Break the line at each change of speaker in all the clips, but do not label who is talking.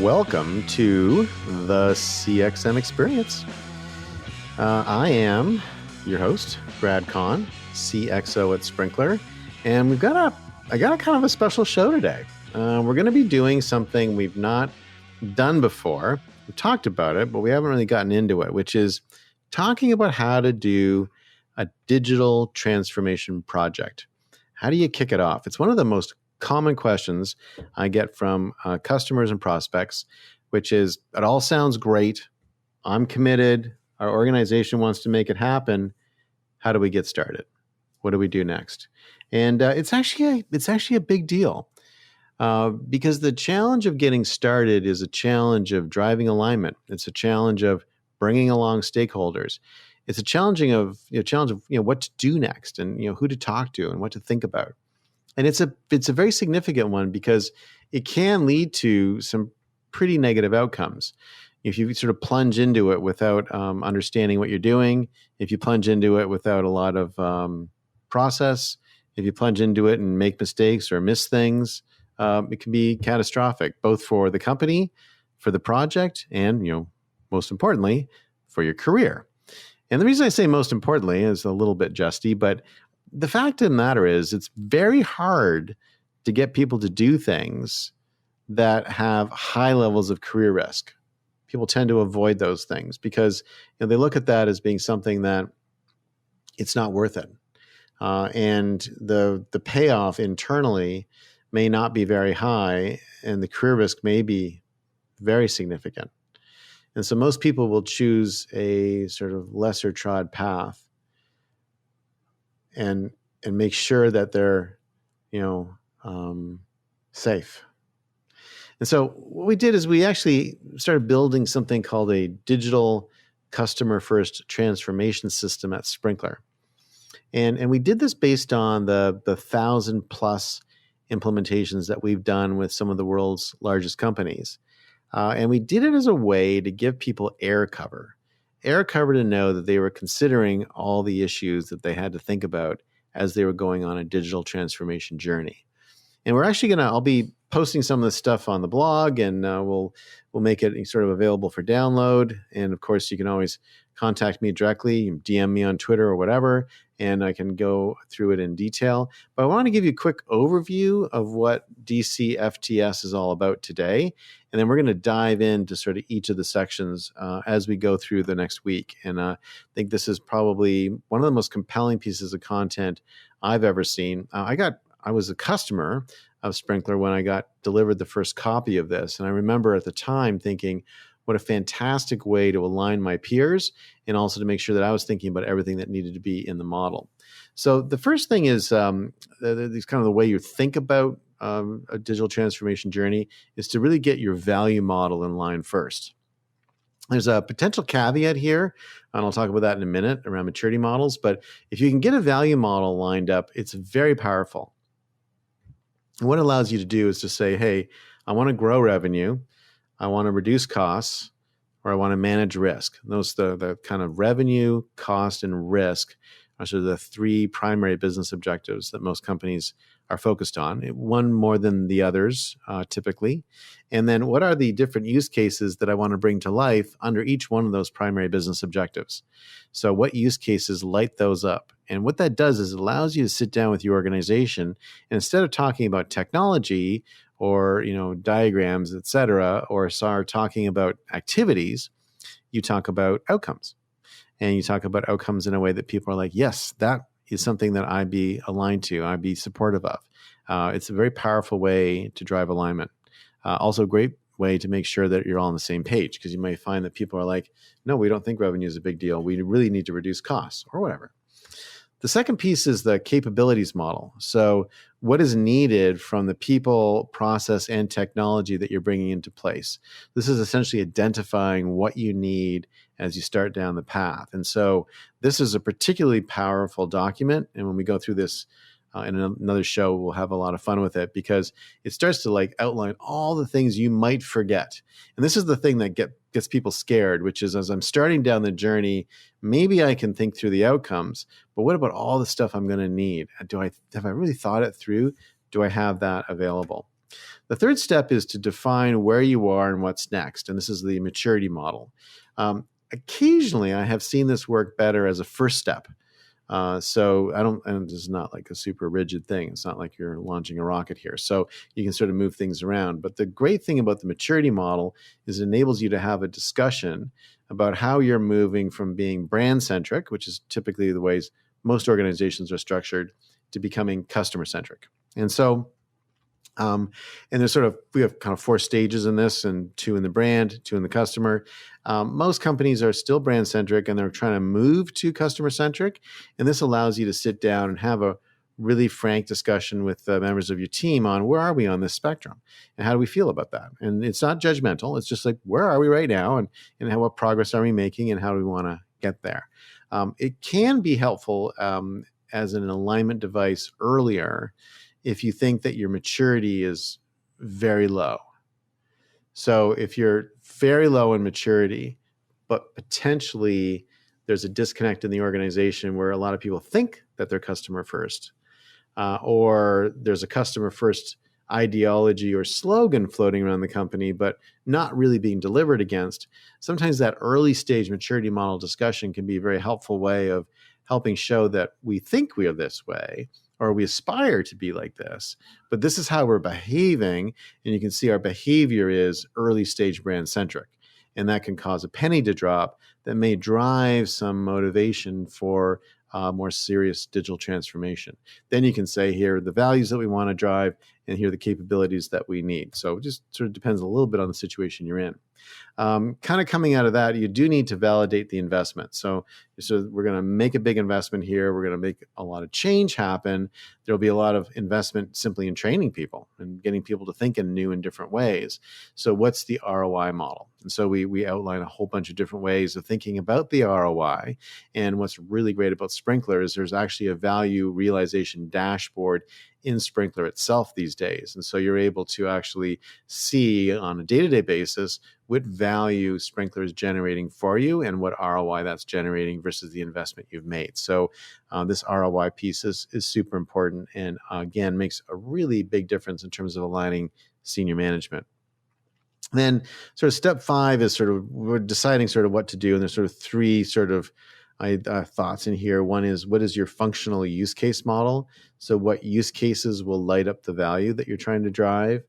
welcome to the CXM Experience. I am your host, Brad Kahn, CXO at Sprinkler, and I got a kind of a special show today. We're going to be doing something we've not done before. We've talked about it, but we haven't really gotten into it, which is talking about how to do a digital transformation project. How do you kick it off? It's one of the most common questions I get from customers and prospects, which is, it all sounds great. I'm committed. Our organization wants to make it happen. How do we get started? What do we do next? And it's actually a big deal because the challenge of getting started is a challenge of driving alignment. It's a challenge of bringing along stakeholders. It's a challenge of what to do next, and who to talk to and what to think about. And it's a very significant one because it can lead to some pretty negative outcomes. If you sort of plunge into it without understanding what you're doing, if you plunge into it without a lot of process, if you plunge into it and make mistakes or miss things, it can be catastrophic, both for the company, for the project, and most importantly, for your career. And the reason I say most importantly is a little bit justy, but the fact of the matter is it's very hard to get people to do things that have high levels of career risk. People tend to avoid those things because they look at that as being something that it's not worth it. And the payoff internally may not be very high, and the career risk may be very significant. And so most people will choose a sort of lesser trod path and make sure that they're, safe. And so what we did is we actually started building something called a digital CustomerFirst transformation system at Sprinkler. And we did this based on the 1,000+ implementations that we've done with some of the world's largest companies. And we did it as a way to give people air cover to know that they were considering all the issues that they had to think about as they were going on a digital transformation journey. And we're actually I'll be posting some of this stuff on the blog, and we'll make it sort of available for download. And of course, you can always contact me directly, DM me on Twitter or whatever, and I can go through it in detail. But I want to give you a quick overview of what DCFTS is all about today. And then we're going to dive into sort of each of the sections as we go through the next week. And I think this is probably one of the most compelling pieces of content I've ever seen. I was a customer of Sprinkler when I got delivered the first copy of this. And I remember at the time thinking, what a fantastic way to align my peers and also to make sure that I was thinking about everything that needed to be in the model. So the first thing is kind of the way you think about a digital transformation journey is to really get your value model in line first. There's a potential caveat here, and I'll talk about that in a minute around maturity models. But if you can get a value model lined up, it's very powerful. And what it allows you to do is to say, hey, I want to grow revenue, I want to reduce costs, or I want to manage risk. Those the kind of revenue, cost, and risk are sort of the three primary business objectives that most companies are focused on, one more than the others typically. And then what are the different use cases that I want to bring to life under each one of those primary business objectives? So what use cases light those up? And what that does is it allows you to sit down with your organization, and instead of talking about technology or diagrams, et cetera, or start talking about activities, you talk about outcomes. And you talk about outcomes in a way that people are like, yes, that is something that I'd be aligned to, I'd be supportive of. It's a very powerful way to drive alignment. Also a great way to make sure that you're all on the same page, because you may find that people are like, no, we don't think revenue is a big deal. We really need to reduce costs or whatever. The second piece is the capabilities model. So what is needed from the people, process, and technology that you're bringing into place? This is essentially identifying what you need as you start down the path. And so this is a particularly powerful document. And when we go through this in another show, we'll have a lot of fun with it, because it starts to outline all the things you might forget. And this is the thing that gets people scared, which is, as I'm starting down the journey, maybe I can think through the outcomes, but what about all the stuff I'm going to need? Have I really thought it through? Do I have that available? The third step is to define where you are and what's next. And this is the maturity model. Occasionally, I have seen this work better as a first step. So I don't, and this is not like a super rigid thing. It's not like you're launching a rocket here. So you can sort of move things around. But the great thing about the maturity model is it enables you to have a discussion about how you're moving from being brand centric, which is typically the ways most organizations are structured, to becoming customer centric. And so, and there's sort of, we have kind of 4 stages in this, and 2 in the brand, 2 in the customer. Most companies are still brand centric and they're trying to move to customer centric. And this allows you to sit down and have a really frank discussion with the members of your team on where are we on this spectrum and how do we feel about that? And it's not judgmental. It's just like, where are we right now? And what progress are we making and how do we want to get there? It can be helpful as an alignment device earlier if you think that your maturity is very low. So if you're very low in maturity, but potentially there's a disconnect in the organization where a lot of people think that they're customer first, or there's a customer first ideology or slogan floating around the company, but not really being delivered against, sometimes that early stage maturity model discussion can be a very helpful way of helping show that we think we are this way, or we aspire to be like this, but this is how we're behaving. And you can see our behavior is early stage brand centric. And that can cause a penny to drop that may drive some motivation for more serious digital transformation. Then you can say, here are the values that we want to drive, and here are the capabilities that we need. So it just sort of depends a little bit on the situation you're in. Kind of coming out of that, you do need to validate the investment. So we're going to make a big investment here. We're going to make a lot of change happen. There'll be a lot of investment simply in training people and getting people to think in new and different ways. So what's the ROI model? And so we outline a whole bunch of different ways of thinking about the ROI. And what's really great about Sprinklr is there's actually a value realization dashboard in Sprinklr itself these days. And so you're able to actually see on a day-to-day basis what value Sprinklr is generating for you and what ROI that's generating versus the investment you've made. So this ROI piece is super important, and again, makes a really big difference in terms of aligning senior management. Then sort of step 5 is sort of, we're deciding sort of what to do. And there's sort of 3 sort of thoughts in here. One is, what is your functional use case model? So what use cases will light up the value that you're trying to drive?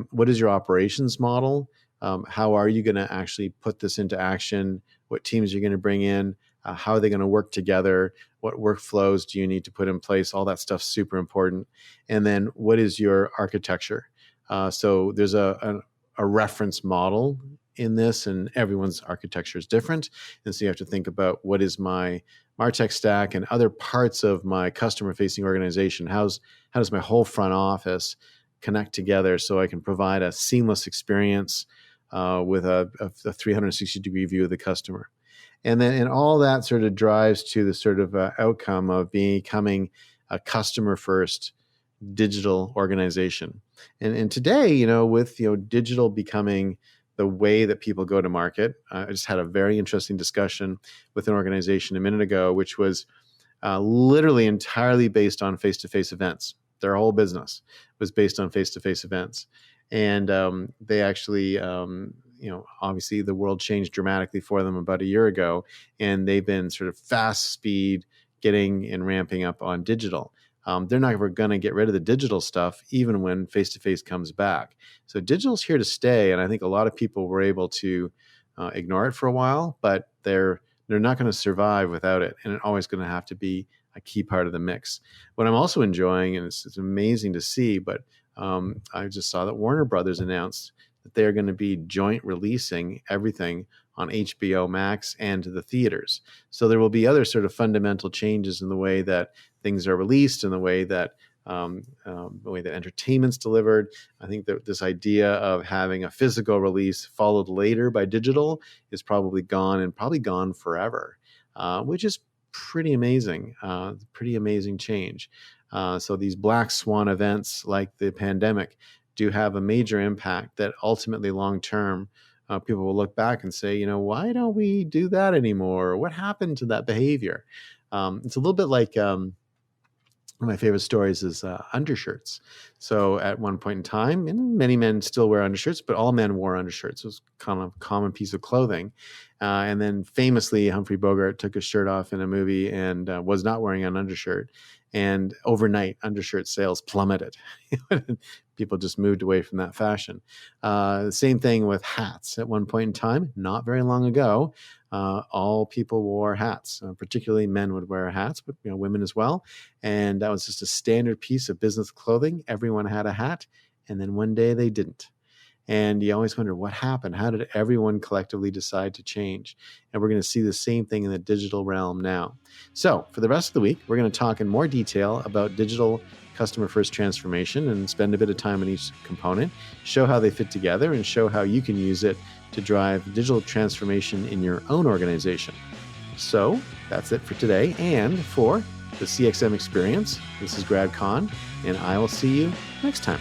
What is your operations model? How are you going to actually put this into action? What teams are you going to bring in? How are they going to work together? What workflows do you need to put in place? All that stuff's super important. And then what is your architecture? So there's a reference model in this, and everyone's architecture is different. And so you have to think about, what is my MarTech stack and other parts of my customer-facing organization? How does my whole front office connect together so I can provide a seamless experience with a 360-degree view of the customer? And all that sort of drives to the sort of outcome of becoming a customer-first digital organization. And today, with digital becoming the way that people go to market, I just had a very interesting discussion with an organization a minute ago, which was literally entirely based on face-to-face events. Their whole business was based on face-to-face events, and they actually, obviously the world changed dramatically for them about a year ago, and they've been sort of fast speed getting and ramping up on digital. They're not ever going to get rid of the digital stuff, even when face-to-face comes back. So digital's here to stay, and I think a lot of people were able to ignore it for a while, but they're not going to survive without it, and it's always going to have to be a key part of the mix. What I'm also enjoying, and it's amazing to see, but I just saw that Warner Brothers announced that they're going to be joint releasing everything on HBO Max and to the theaters. So there will be other sort of fundamental changes in the way that things are released and the way that entertainment's delivered. I think that this idea of having a physical release followed later by digital is probably gone, and probably gone forever, which is pretty amazing change. So these black swan events like the pandemic do have a major impact that ultimately long-term people will look back and say, why don't we do that anymore? What happened to that behavior? It's a little bit like One of my favorite stories is undershirts. So at one point in time, and many men still wear undershirts, but all men wore undershirts. It was kind of a common piece of clothing. And then famously, Humphrey Bogart took his shirt off in a movie and was not wearing an undershirt. And overnight, undershirt sales plummeted. People just moved away from that fashion. Same thing with hats. At one point in time, not very long ago, all people wore hats. Particularly men would wear hats, but women as well. And that was just a standard piece of business clothing. Everyone had a hat, and then one day they didn't. And you always wonder what happened. How did everyone collectively decide to change? And we're going to see the same thing in the digital realm now. So for the rest of the week, we're going to talk in more detail about digital customer first transformation and spend a bit of time on each component, show how they fit together, and show how you can use it to drive digital transformation in your own organization. So that's it for today and for the CXM Experience. This is Brad Kahn, and I will see you next time.